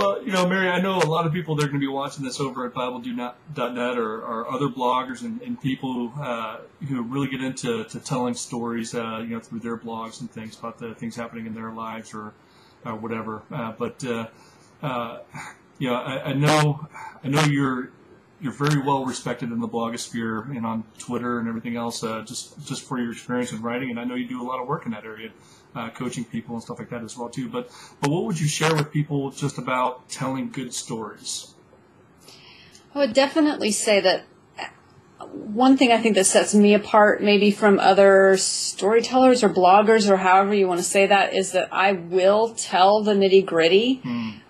Well, Mary, I know a lot of people that are going to be watching this over at BibleDo.net or other bloggers and people who really get into telling stories, through their blogs and things about the things happening in their lives or whatever. I know you're very well respected in the blogosphere and on Twitter and everything else, just for your experience in writing. And I know you do a lot of work in that area, coaching people and stuff like that as well too. But what would you share with people just about telling good stories? I would definitely say that one thing I think that sets me apart maybe from other storytellers or bloggers or however you want to say that is that I will tell the nitty-gritty.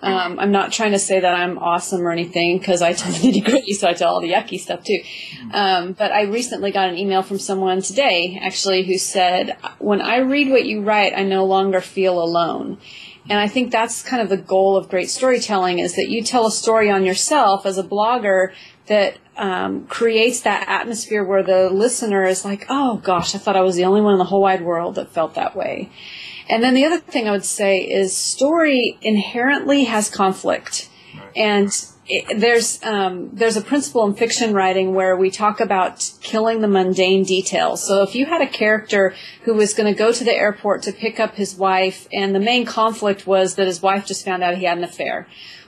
I'm not trying to say that I'm awesome or anything because I tell the nitty-gritty, so I tell all the yucky stuff too. But I recently got an email from someone today, actually, who said, when I read what you write, I no longer feel alone. And I think that's kind of the goal of great storytelling, is that you tell a story on yourself as a blogger that creates that atmosphere where the listener is like, oh, gosh, I thought I was the only one in the whole wide world that felt that way. And then the other thing I would say is story inherently has conflict. Right. And there's a principle in fiction writing where we talk about killing the mundane details. So if you had a character who was going to go to the airport to pick up his wife, and the main conflict was that his wife just found out he had an affair,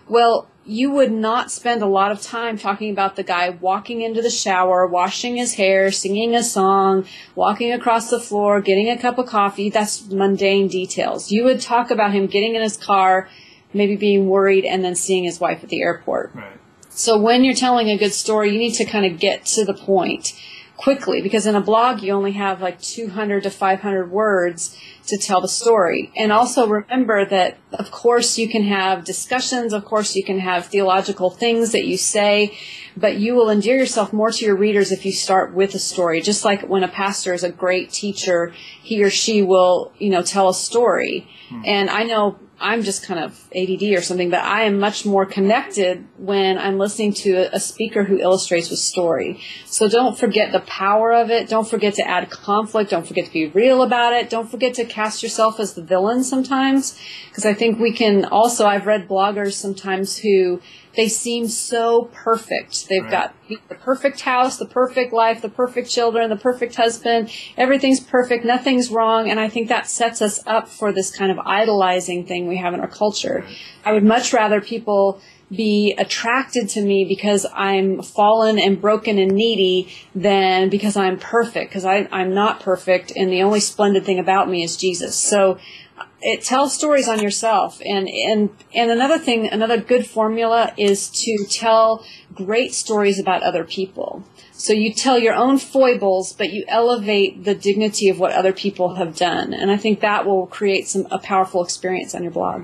well, you would not spend a lot of time talking about the guy walking into the shower, washing his hair, singing a song, walking across the floor, getting a cup of coffee. That's mundane details. You would talk about him getting in his car, maybe being worried, and then seeing his wife at the airport. Right. So when you're telling a good story, you need to kind of get to the point quickly, because in a blog you only have like 200 to 500 words to tell the story. And also remember that, of course, you can have discussions, of course you can have theological things that you say, but you will endear yourself more to your readers if you start with a story. Just like when a pastor is a great teacher, he or she will, tell a story. And I know I'm just kind of ADD or something, but I am much more connected when I'm listening to a speaker who illustrates with story. So don't forget the power of it. Don't forget to add conflict. Don't forget to be real about it. Don't forget to cast yourself as the villain sometimes, because I think we can also, I've read bloggers sometimes who they seem so perfect. They've got the perfect house, the perfect life, the perfect children, the perfect husband. Everything's perfect. Nothing's wrong. And I think that sets us up for this kind of idolizing thing we have in our culture. I would much rather people be attracted to me because I'm fallen and broken and needy than because I'm perfect, because I'm not perfect. And the only splendid thing about me is Jesus. So it tells stories on yourself. And another thing, another good formula is to tell great stories about other people. So you tell your own foibles, but you elevate the dignity of what other people have done. And I think that will create a powerful experience on your blog.